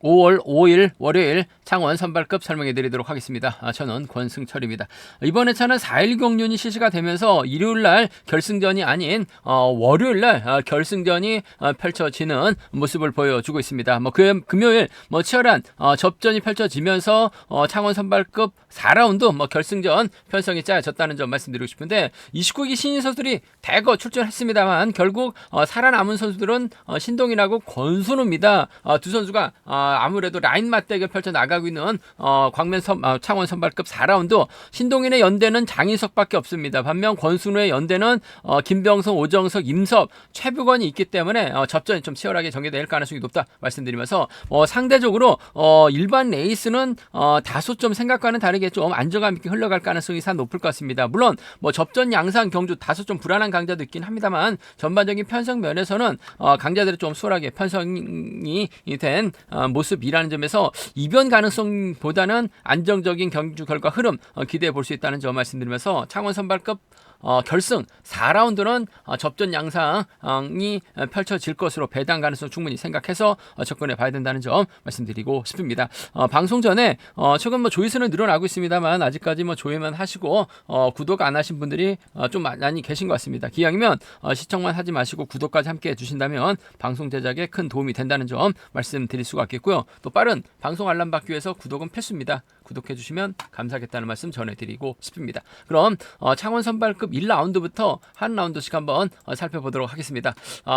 5월 5일 월요일 창원 선발급 설명해 드리도록 하겠습니다. 저는 권승철입니다. 이번 회차는 4.1 경륜이 실시가 되면서 일요일날 결승전이 아닌 월요일날 결승전이 펼쳐지는 모습을 보여주고 있습니다. 금요일 치열한 접전이 펼쳐지면서 창원 선발급 4라운드 결승전 편성이 짜여졌다는 점 말씀드리고 싶은데 29기 신인 선수들이 대거 출전했습니다만 결국 살아남은 선수들은 신동인하고 권순우입니다. 두 선수가 아무래도 라인 맞대결 펼쳐나가고 있는 창원 선발급 4라운드 신동인의 연대는 장인석밖에 없습니다. 반면 권순우의 연대는 김병성, 오정석, 임섭, 최부건이 있기 때문에 접전이 좀 치열하게 전개될 가능성이 높다 말씀드리면서 상대적으로 일반 레이스는 다소 좀 생각과는 다르게 좀 안정감 있게 흘러갈 가능성이 상 높을 것 같습니다. 물론 접전 양상 경주 다소 좀 불안한 강자도 있긴 합니다만 전반적인 편성 면에서는 강자들이 좀 수월하게 편성이 된 모습이라는 점에서 이변 가능성보다는 안정적인 경주 결과 흐름 기대해 볼 수 있다는 점 말씀드리면서 창원 선발급 결승 4라운드는 접전 양상이 펼쳐질 것으로 배당 가능성 충분히 생각해서 접근해 봐야 된다는 점 말씀드리고 싶습니다. 방송 전에 최근 조회수는 늘어나고 있습니다만 아직까지 조회만 하시고 구독 안 하신 분들이 좀 많이 계신 것 같습니다. 기왕이면 시청만 하지 마시고 구독까지 함께 해주신다면 방송 제작에 큰 도움이 된다는 점 말씀드릴 수가 있겠고요. 또 빠른 방송 알람 받기 위해서 구독은 필수입니다. 구독해 주시면 감사하겠다는 말씀 전해드리고 싶습니다. 그럼 창원 선발급 1라운드부터 한 라운드씩 한번 살펴보도록 하겠습니다.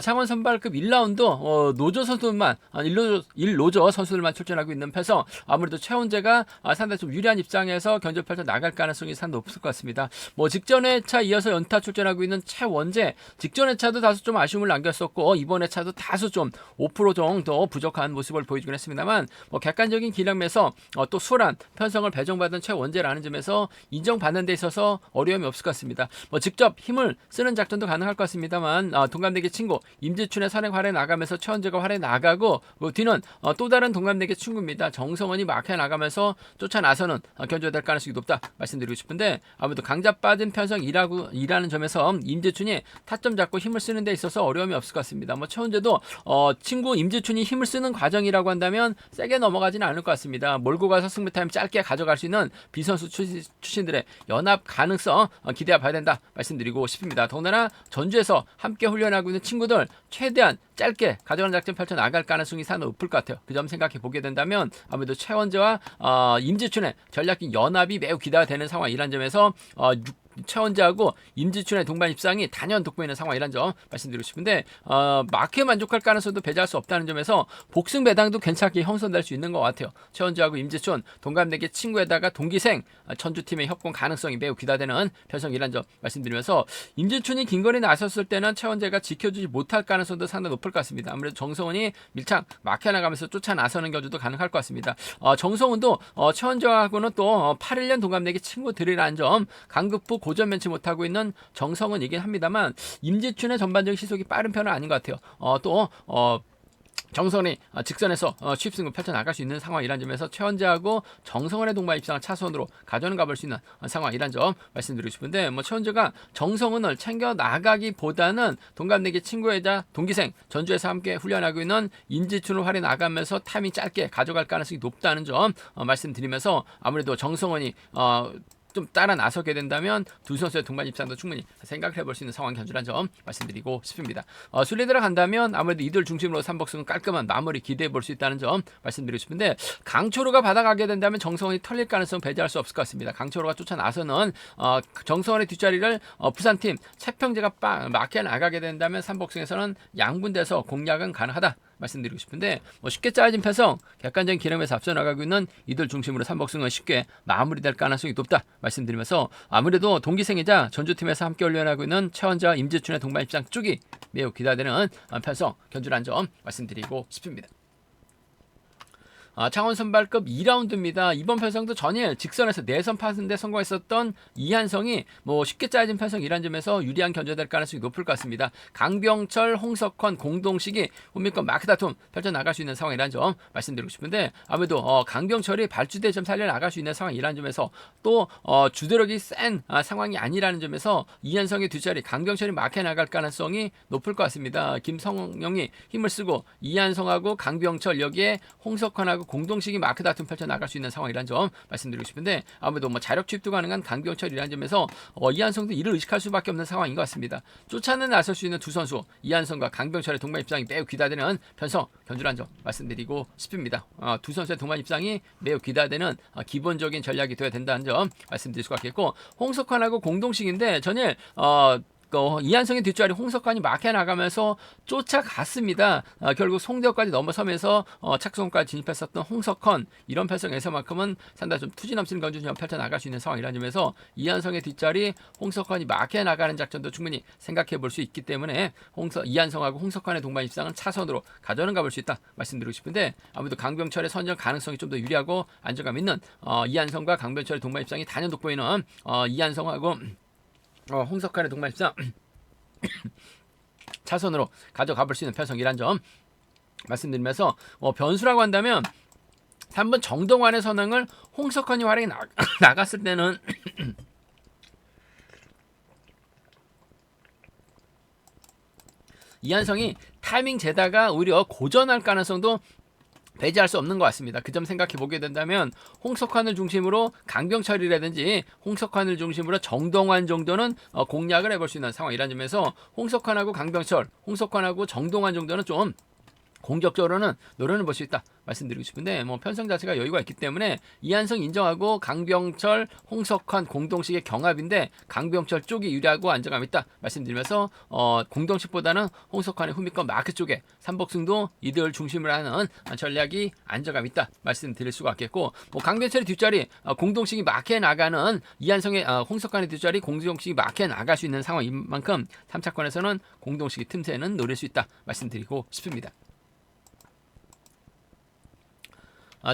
창원 선발급 1라운드 노조 선수들만 1노조 선수들만 출전하고 있는 패서 아무래도 최원재가 상당히 좀 유리한 입장에서 견적 펼쳐 나갈 가능성이 상당히 높을 것 같습니다. 직전 회차 이어서 연타 출전하고 있는 최원재 직전 회차도 다소 좀 아쉬움을 남겼었고 이번 회차도 다소 좀 5% 정도 부족한 모습을 보여주긴 했습니다만 객관적인 기량에서 또 수월한 편성을 배정받은 최원재라는 점에서 인정받는 데 있어서 어려움이 없을 것 같습니다. 직접 힘을 쓰는 작전도 가능할 것 같습니다만 동갑내기 친구 임지춘의 선행 활에 나가면서 최원재가 활에 나가고 뒤는 또 다른 동갑내기 친구입니다. 정성원이 막혀 나가면서 쫓아 나서는 견조될 가능성이 높다 말씀드리고 싶은데 아무래도 강자 빠진 편성 일하는 점에서 임지춘이 타점 잡고 힘을 쓰는 데 있어서 어려움이 없을 것 같습니다. 최원재도 친구 임지춘이 힘을 쓰는 과정이라고 한다면 세게 넘어가지는 않을 것 같습니다. 몰고 가서 승부 타임 짧게 가져갈 수 있는 비선수 출신들의 연합 가능성 기대해 봐야 된다 말씀드리고 싶습니다. 더군다나 전주에서 함께 훈련하고 있는 친구들 최대한 짧게 가져가는 작전 펼쳐 나갈 가능성이 상당히 높을 것 같아요. 그 점 생각해 보게 된다면 아무래도 최원재와 임지춘의 전략적 연합이 매우 기대가 되는 상황이란 점에서 최원재하고 임지춘의 동반 입상이 단연 돋보이는 상황이란 점 말씀드리고 싶은데 마크에 만족할 가능성도 배제할 수 없다는 점에서 복승 배당도 괜찮게 형성될 수 있는 것 같아요. 최원재하고 임지춘 동갑내기 친구에다가 동기생 천주팀의 협공 가능성이 매우 기대되는 편성이란 점 말씀드리면서 임지춘이 긴거리 나섰을 때는 최원재가 지켜주지 못할 가능성도 상당히 높을 것 같습니다. 아무래도 정성훈이 밀착 막혀 나가면서 쫓아 나서는 경주도 가능할 것 같습니다. 정성훈도 최원재하고는 또 8.1년 동갑내기 친구들이라는 점 강급부 고전 면치 못하고 있는 정성은이긴 합니다만 임지춘의 전반적인 시속이 빠른 편은 아닌 것 같아요. 정성원이 직선에서 취입승을 펼쳐나갈 수 있는 상황이란 점에서 최원재하고 정성원의 동반 입상을 차선으로 가져는 가볼 수 있는 상황이란 점 말씀드리고 싶은데 최원재가 정성원을 챙겨 나가기보다는 동갑내기 친구이자 동기생 전주에서 함께 훈련하고 있는 임지춘을 활에 나가면서 타이밍 짧게 가져갈 가능성이 높다는 점 말씀드리면서 아무래도 정성원이 좀 따라 나서게 된다면 두 선수의 동반 입장도 충분히 생각을 해볼 수 있는 상황 견주란 점 말씀드리고 싶습니다. 순위 들어간다면 아무래도 이들 중심으로 삼복승은 깔끔한 마무리 기대해 볼 수 있다는 점 말씀드리고 싶은데 강초로가 받아가게 된다면 정성원이 털릴 가능성 배제할 수 없을 것 같습니다. 강초로가 쫓아 나서는 정성원의 뒷자리를 부산팀 최평재가 막혀 나가게 된다면 삼복승에서는 양분돼서 공략은 가능하다 말씀드리고 싶은데 쉽게 짜여진 편성 객관적인 기량에서 앞서 나가고 있는 이들 중심으로 삼복승은 쉽게 마무리될 가능성이 높다 말씀드리면서 아무래도 동기생이자 전주팀에서 함께 훈련하고 있는 최원재와 임지춘의 동반 입장 쪽이 매우 기대되는 편성 견주란 점 말씀드리고 싶습니다. 창원 선발급 2라운드입니다. 이번 편성도 전일 직선에서 내선 파는데 성공했었던 이한성이 뭐 쉽게 짜여진 편성 이란 점에서 유리한 견제될 가능성이 높을 것 같습니다. 강병철, 홍석헌, 공동식이 훈민권 마크 다툼 펼쳐나갈 수 있는 상황이라는 점 말씀드리고 싶은데 아무래도 강병철이 발주대 좀 살려나갈 수 있는 상황이라는 점에서 또 주도력이 센 상황이 아니라는 점에서 이한성의 뒷자리 강병철이 마크해 나갈 가능성이 높을 것 같습니다. 김성영이 힘을 쓰고 이한성하고 강병철 여기에 홍석헌하고 공동식이 마크 다툼 펼쳐나갈 수 있는 상황이라는 점 말씀드리고 싶은데 아무래도 뭐 자력 투입도 가능한 강병철이라는 점에서 이한성도 이를 의식할 수밖에 없는 상황인 것 같습니다. 쫓아는 나설 수 있는 두 선수 이한성과 강병철의 동반 입장이 매우 귀다되는 편성 견주라는 점 말씀드리고 싶습니다. 두 선수의 동반 입장이 매우 귀다되는 기본적인 전략이 되어야 된다는 점 말씀드릴 수가 있겠고 홍석헌하고 공동식인데 전일 이한성의 뒷자리 홍석환이 막혀 나가면서 쫓아갔습니다. 결국 송대호까지 넘어서면서 착수선까지 진입했었던 홍석헌 이런 편성에서만큼은 상당히 좀 투지 넘치는 건전을 펼쳐 나갈 수 있는 상황이라는 점에서 이한성의 뒷자리 홍석헌이 막혀 나가는 작전도 충분히 생각해 볼 수 있기 때문에 이한성하고 홍석헌의 동반 입상은 차선으로 가져는 가볼 수 있다 말씀드리고 싶은데 아무래도 강병철의 선정 가능성이 좀 더 유리하고 안정감 있는 이한성과 강병철의 동반 입상이 단연 돋보이는 이한성하고 홍석환의 동반 입상 차선으로 가져가 볼 수 있는 편성이란 점 말씀드리면서 변수라고 한다면 3번 정동환의 선행을 홍석환이 활약이 나갔을 때는 이한성이 타이밍 재다가 오히려 고전할 가능성도 배제할 수 없는 것 같습니다. 그 점 생각해 보게 된다면 홍석환을 중심으로 강병철이라든지 홍석환을 중심으로 정동환 정도는 공략을 해볼 수 있는 상황이라는 점에서 홍석환하고 강병철, 홍석환하고 정동환 정도는 좀 공격적으로는 노려는 볼 수 있다 말씀드리고 싶은데 편성 자체가 여유가 있기 때문에 이한성 인정하고 강병철, 홍석환 공동식의 경합인데 강병철 쪽이 유리하고 안정감 있다 말씀드리면서 공동식보다는 홍석환의 후미권 마크 쪽에 삼복승도 이들 중심으로 하는 전략이 안정감 있다 말씀드릴 수가 있겠고 강병철의 뒷자리 공동식이 마크에 나가는 이한성의 홍석환의 뒷자리 공동식이 마크에 나갈 수 있는 상황인 만큼 3차권에서는 공동식의 틈새는 노릴 수 있다 말씀드리고 싶습니다.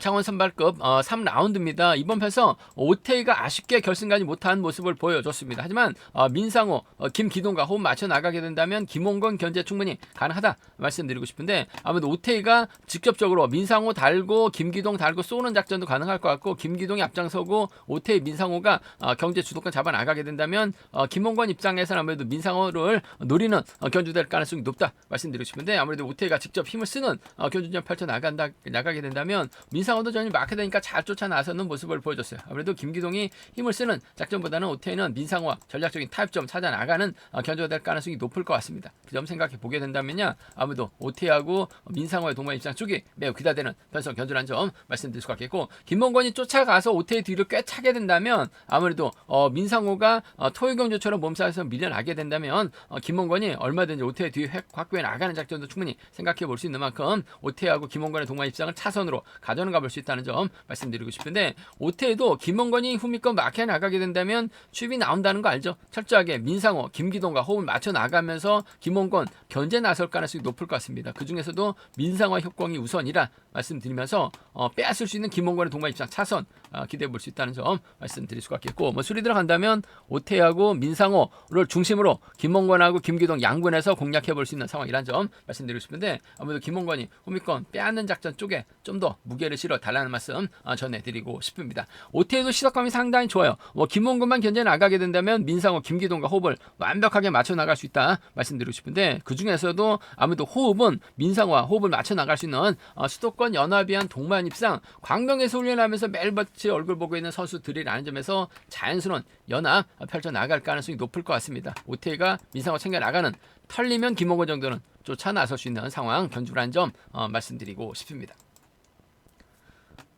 창원 선발급 3라운드입니다. 이번 편성 오태이가 아쉽게 결승 가지 못한 모습을 보여줬습니다. 하지만 민상호, 김기동과 호흡 맞춰 나가게 된다면 김홍건 견제 충분히 가능하다 말씀드리고 싶은데 아무래도 오태이가 직접적으로 민상호 달고 김기동 달고 쏘는 작전도 가능할 것 같고 김기동이 앞장서고 오태이, 민상호가 경제 주도권 잡아 나가게 된다면 김홍건 입장에서는 아무래도 민상호를 노리는 견주될 가능성이 높다 말씀드리고 싶은데 아무래도 오태이가 직접 힘을 쓰는 견주전 펼쳐 나가게 된다면 민상호도 전혀 마크되니까 잘 쫓아 나서는 모습을 보여줬어요. 아무래도 김기동이 힘을 쓰는 작전보다는 오태이는 민상호와 전략적인 타협점 찾아 나가는 견주가 될 가능성이 높을 것 같습니다. 그 점 생각해 보게 된다면요, 아무래도 오태이하고 민상호의 동반 입장 쪽이 매우 기대되는 편성 견주라는 점 말씀드릴 수가 있겠고 김홍건이 쫓아가서 오태이 뒤를 꽤 차게 된다면 아무래도 민상호가 토요경주처럼 몸싸움에서 밀려나게 된다면 김홍건이 얼마든지 오태이 뒤 확보해 나가는 작전도 충분히 생각해 볼 수 있는 만큼 오태이하고 김홍건의 동반 입장을 차선으로 가져는 가볼 수 있다는 점 말씀드리고 싶은데 오태이도 김홍건이 후미권 막혀 나가게 된다면 추입이 나온다는 거 알죠? 철저하게 민상호, 김기동과 호흡을 맞춰 나가면서 김홍건 견제 나설 가능성이 높을 것 같습니다. 그 중에서도 민상호 협공이 우선이라 말씀드리면서 빼앗을 수 있는 김홍건의 동반 입장 차선 기대해 볼 수 있다는 점 말씀드릴 수가 있겠고 수리 들어간다면 오태이하고 민상호를 중심으로 김홍건하고 김기동 양군에서 공략해 볼 수 있는 상황이란 점 말씀드리고 싶은데 아무래도 김홍건이 후미권 빼앗는 작전 쪽에 좀 더 무게를 실어 달라는 말씀 전해드리고 싶습니다. 오태이도 시석감이 상당히 좋아요. 김홍건만 견제 나가게 된다면 민상호, 김기동과 호흡을 완벽하게 맞춰 나갈 수 있다 말씀드리고 싶은데 그 중에서도 아무래도 호흡은 민상호와 호흡을 맞춰 나갈 수 있는 수도권 연합위한 동반 입상 광명에서 훈련하면서 매일같이 얼굴 보고 있는 선수들이라는 점에서 자연스러운 연합 펼쳐 나갈 가능성이 높을 것 같습니다. 오태이가 민상호 챙겨 나가는 털리면 김홍건 정도는 쫓아 나설 수 있는 상황 견주라는 점 말씀드리고 싶습니다.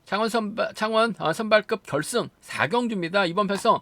창원 선발급 결승 4경주입니다. 이번 편성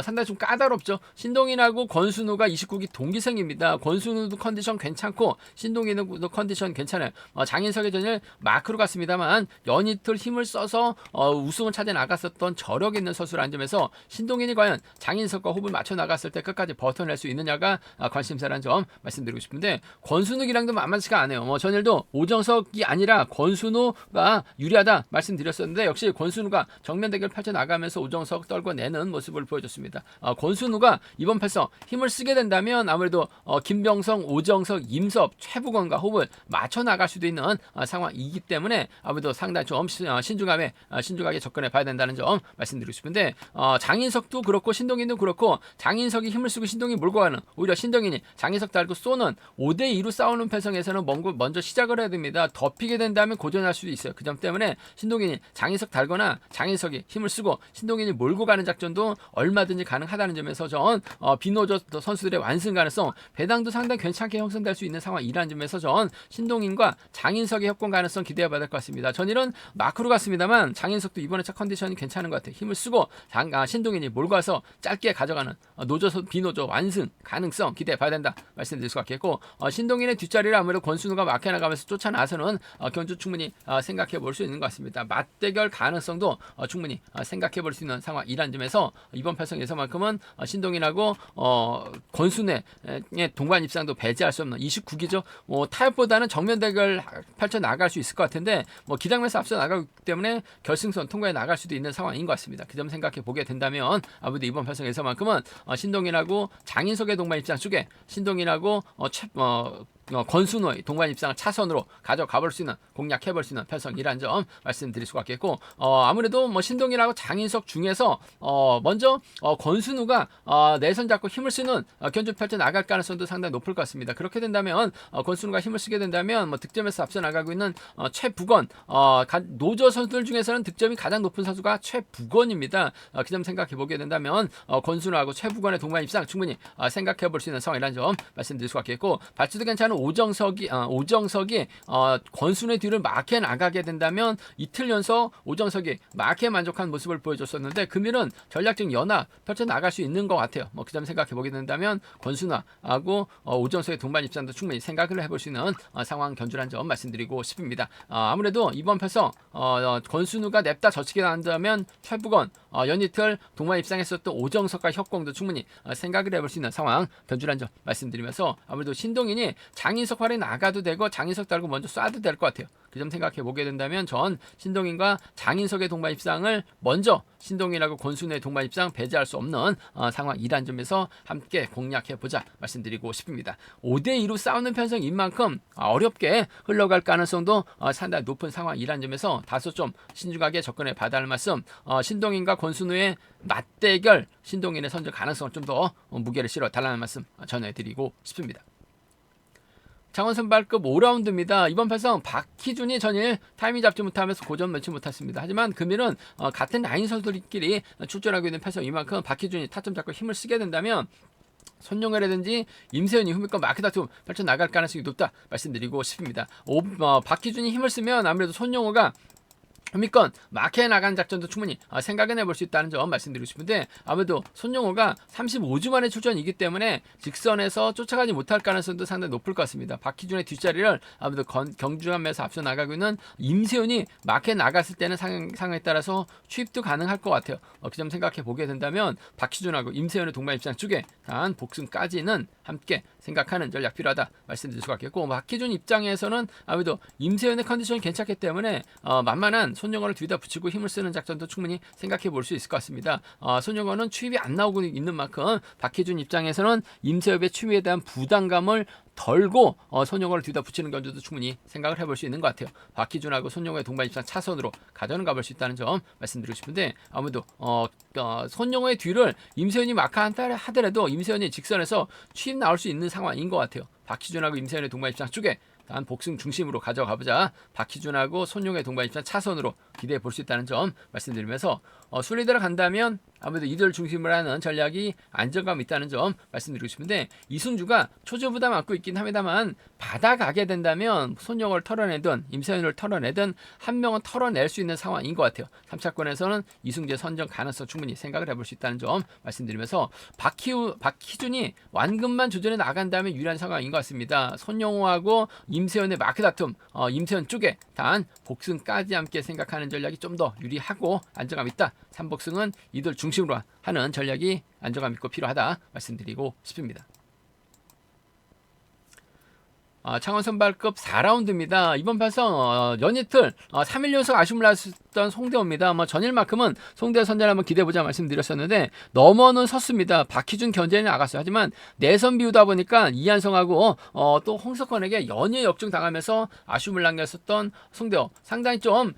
상당히 좀 까다롭죠. 신동인하고 권순우가 29기 동기생입니다. 권순우도 컨디션 괜찮고 신동인도 컨디션 괜찮아요. 장인석의 전일 마크로 갔습니다만 연이틀 힘을 써서 우승을 찾아 나갔었던 저력 있는 선수라는 점에서 신동인이 과연 장인석과 호흡을 맞춰 나갔을 때 끝까지 버텨낼 수 있느냐가 관심사라는 점 말씀드리고 싶은데, 권순우기랑도 만만치가 않아요. 전일도 오정석이 아니라 권순우가 유리하다 말씀드렸었는데 역시 권순우가 정면 대결 펼쳐 나가면서 오정석 떨궈내는 모습을 보여줬습니다. 권순우가 이번 패서 힘을 쓰게 된다면 아무래도 김병성, 오정석, 임섭, 최부건과 호흡을 맞춰 나갈 수도 있는 상황이기 때문에 아무래도 상당히 좀 신중하게 접근해 봐야 된다는 점 말씀드리고 싶은데, 장인석도 그렇고 신동인도 그렇고 장인석이 힘을 쓰고 신동인이 몰고 가는, 오히려 신동인이 장인석 달고 쏘는 5대2로 싸우는 패성에서는 먼저 시작을 해야 됩니다. 덮이게 된다면 고전할 수도 있어요. 그 점 때문에 신동인이 장인석 달거나 장인석이 힘을 쓰고 신동인이 몰고 가는 작전도 얼마든지 가능하다는 점에서 전 비노조 선수들의 완승 가능성, 배당도 상당히 괜찮게 형성될 수 있는 상황이라는 점에서 전 신동인과 장인석의 협공 가능성 기대해봐야 될 것 같습니다. 전 이런 마크로 갔습니다만 장인석도 이번에 차 컨디션이 괜찮은 것 같아요. 힘을 쓰고 신동인이 몰고 와서 짧게 가져가는 비노조 완승 가능성 기대해봐야 된다 말씀드릴 수가 있겠고, 신동인의 뒷자리를 아무래도 권순우가 막혀 나가면서 쫓아나서는 견주 충분히 생각해 볼 수 있는 것 같습니다. 맞대결 가능성도 충분히 생각해 볼 수 있는 상황이란 점에서 이번 패성에서만큼은 신동인하고 권순우의 동반 입상도 배제할 수 없는 29기죠. 타협보다는 정면 대결 펼쳐 나갈 수 있을 것 같은데 기량에서 앞서 나가기 때문에 결승선 통과해 나갈 수도 있는 상황인 것 같습니다. 그 점 생각해 보게 된다면 아무래도 이번 패성에서만큼은 신동인하고 장인석의 동반 입상 쪽에 신동인하고 권순우의 동반 입상을 차선으로 가져가 볼 수 있는, 공략해 볼 수 있는 편성이라는 점 말씀드릴 수가 있겠고, 아무래도 신동인하고 장인석 중에서 먼저 권순우가 내선 잡고 힘을 쓰는 견주 펼쳐 나갈 가능성도 상당히 높을 것 같습니다. 그렇게 된다면 권순우가 힘을 쓰게 된다면 득점에서 앞서 나가고 있는 최부건, 노조 선수들 중에서는 득점이 가장 높은 선수가 최부건입니다. 그 점 생각해 보게 된다면 권순우하고 최부건의 동반 입상 충분히 생각해 볼 수 있는 상황이라는 점 말씀드릴 수가 있겠고, 발주도 괜찮은 오정석이 권순우의 뒤를 막해 나가게 된다면 이틀 연속 오정석이 막해 만족한 모습을 보여줬었는데 금일은 전략적 연합 펼쳐 나갈 수 있는 것 같아요. 그 점 생각해 보게 된다면 권순우하고 오정석의 동반 입장도 충분히 생각을 해볼 수 있는 상황 견주라는 점 말씀드리고 싶습니다. 아무래도 이번 패서 권순우가 냅다 젖히게 나온다면 최부건, 연이틀 동반 입상했었던 오정석과 협공도 충분히 생각을 해볼 수 있는 상황 견주라는 점 말씀드리면서, 아무래도 신동인이 장인석 활에 나가도 되고 장인석 달고 먼저 쏴도 될 것 같아요. 그 점 생각해 보게 된다면 전 신동인과 장인석의 동반 입상을 먼저 신동인하고 권순우의 동반 입상 배제할 수 없는 상황이란 점에서 함께 공략해 보자 말씀드리고 싶습니다. 5대2로 싸우는 편성인 만큼 어렵게 흘러갈 가능성도 상당히 높은 상황이란 점에서 다소 좀 신중하게 접근해 봐야 할 말씀, 신동인과 권순우의 맞대결, 신동인의 선전 가능성을 좀 더 무게를 실어 달라는 말씀 전해드리고 싶습니다. 창원 선발급 5라운드입니다. 이번 패성 박희준이 전일 타이밍 잡지 못하면서 고전 넣지 못했습니다. 하지만 금일은 같은 라인 선수들끼리 출전하고 있는 패성 이만큼 박희준이 타점 잡고 힘을 쓰게 된다면 손용열이라든지 임세현이 후미권 마크 다툼 펼쳐 나갈 가능성이 높다 말씀드리고 싶습니다. 박희준이 힘을 쓰면 아무래도 손용호가 후미권 마크에 나가는 작전도 충분히 생각은 해볼 수 있다는 점 말씀드리고 싶은데, 아무래도 손용호가 35주 만에 출전이기 때문에 직선에서 쫓아가지 못할 가능성도 상당히 높을 것 같습니다. 박희준의 뒷자리를 아무래도 경주하면서 앞서 나가고 있는 임세훈이 마크에 나갔을 때는 상황에 따라서 취입도 가능할 것 같아요. 그 점 생각해 보게 된다면 박희준하고 임세훈의 동반 입장 쪽에 단 복승까지는 함께 생각하는 전략 필요하다 말씀드릴 수가 있겠고, 박희준 입장에서는 아무래도 임세훈의 컨디션이 괜찮기 때문에 만만한 손용어를 뒤에다 붙이고 힘을 쓰는 작전도 충분히 생각해 볼 수 있을 것 같습니다. 손용어는 추입이 안 나오고 있는 만큼 박희준 입장에서는 임세엽의 추입에 대한 부담감을 덜고 손용어를 뒤에다 붙이는 견주도 충분히 생각을 해볼 수 있는 것 같아요. 박희준하고 손용어의 동반 입상 차선으로 가져는 가볼 수 있다는 점 말씀드리고 싶은데, 아무래도 손용어의 뒤를 임세현이 마크한다 하더라도 임세현이 직선에서 취입 나올 수 있는 상황인 것 같아요. 박희준하고 임세현의 동반 입상 쪽에 단 복승 중심으로 가져가보자. 박희준하고 손용의 동반 입상 차선으로 기대해 볼 수 있다는 점 말씀드리면서 순리대로 간다면 아무래도 이들 중심으로 하는 전략이 안정감 있다는 점 말씀드리고 싶은데 이승주가 초조부담 안고 있긴 합니다만 받아가게 된다면 손영을 털어내든 임세현을 털어내든 한 명은 털어낼 수 있는 상황인 것 같아요. 3차권에서는 이승주의 선정 가능성 충분히 생각을 해볼 수 있다는 점 말씀드리면서 박희준이 완급만 조절해 나간다면 유리한 상황인 것 같습니다. 손영호하고 임세현의 마크 다툼, 임세현 쪽에 단 복승까지 함께 생각하는 전략이 좀 더 유리하고 안정감 있다. 3복승은 이들 중심으로 하는 전략이 안정감 있고 필요하다 말씀드리고 싶습니다. 창원 선발급 4라운드입니다. 이번 판서 연이틀 3일 연속 아쉬움을 났던 송대호입니다. 전일만큼은 송대호 선전 한번 기대해보자 말씀드렸었는데 넘어는 섰습니다. 박희준 견제는 나갔어요. 하지만 내선 비우다 보니까 이한성하고 또 홍석헌에게 연이어 역중 당하면서 아쉬움을 남겼었던 송대호 상당히 좀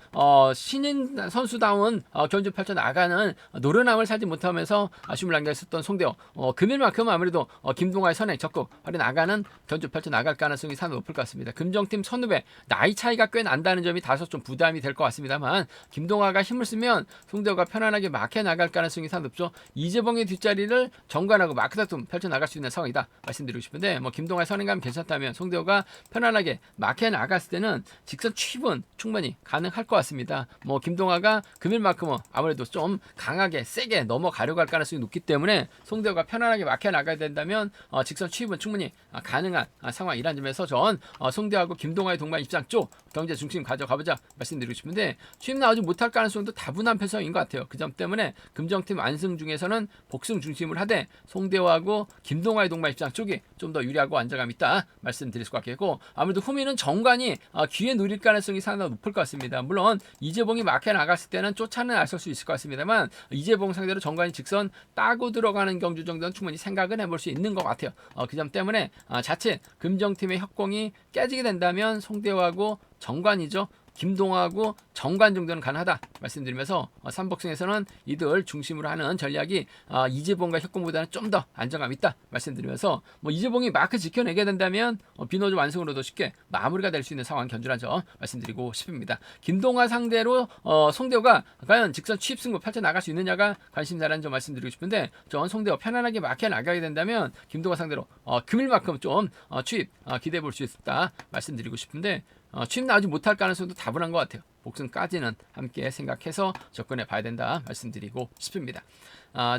신인 선수다운 견주 펼쳐 나가는 노련함을 살지 못하면서 아쉬움을 남겼었던 송대호 금일만큼 아무래도 김동아의 선행 적극 활에 나가는 견주 펼쳐 나갈 가능성이 상당히 높을 것 같습니다. 금정팀 선후배 나이 차이가 꽤 난다는 점이 다소 좀 부담이 될 것 같습니다만 김동아가 힘을 쓰면 송대호가 편안하게 막혀 나갈 가능성이 상당히 높죠. 이재봉의 뒷자리를 정관하고 마크 다툼 펼쳐 나갈 수 있는 상황이다 말씀드리고 싶은데 김동아의 선행감이 괜찮다면 송대호가 편안하게 막혀 나갔을 때는 직선 취입은 충분히 가능할 것 같습니다. 김동아가 금일만큼은 아무래도 좀 강하게 세게 넘어가려고 할 가능성이 높기 때문에 송대호가 편안하게 막혀 나가야 된다면 직선 취입은 충분히 가능한 상황이라는 점에서 전 송대호하고 김동아의 동반 입장 쪽 경제 중심 가져가보자 말씀드리고 싶은데 취임 나오지 못할 가능성도 다분한 편성인 것 같아요. 그 점 때문에 금정팀 완승 중에서는 복승 중심을 하되 송대호하고 김동아의 동반 입장 쪽이 좀 더 유리하고 안정감 있다 말씀드릴 수 같겠고 아무래도 후미는 정관이 기회 누릴 가능성이 상당히 높을 것 같습니다. 물론 이재봉이 막혀 나갔을 때는 쫓아는 나설 수 있을 것 같습니다만 이재봉 상대로 정관이 직선 따고 들어가는 경주 정도는 충분히 생각은 해볼 수 있는 것 같아요. 그 점 때문에 자칫 금정팀의 협공이 깨지게 된다면 송대호하고 정관이죠. 김동하고 정관 정도는 가능하다 말씀드리면서 3복승에서는 이들 중심으로 하는 전략이 이재봉과 협공보다는 좀 더 안정감 있다 말씀드리면서 이재봉이 마크 지켜내게 된다면 비노조 완승으로도 쉽게 마무리가 될 수 있는 상황 견주란 점 말씀드리고 싶습니다. 김동하 상대로 송대호가 과연 직선 취입 승부 펼쳐나갈 수 있느냐가 관심사라는 점 말씀드리고 싶은데 전 송대호 편안하게 막혀 나가게 된다면 김동하 상대로 금일만큼 좀 취입 기대해 볼 수 있다 말씀드리고 싶은데 취임 나오지 못할 가능성도 다분한 것 같아요. 복승까지는 함께 생각해서 접근해 봐야 된다 말씀드리고 싶습니다.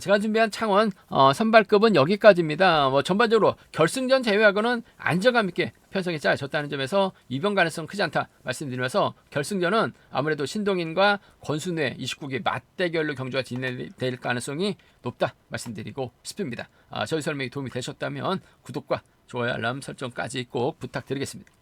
제가 준비한 창원 선발급은 여기까지입니다. 전반적으로 결승전 제외하고는 안정감 있게 편성이 짜여졌다는 점에서 이변 가능성 크지 않다 말씀드리면서 결승전은 아무래도 신동인과 권순우의 29기 맞대결로 경주가 진행될 가능성이 높다 말씀드리고 싶습니다. 저희 설명이 도움이 되셨다면 구독과 좋아요 알람 설정까지 꼭 부탁드리겠습니다.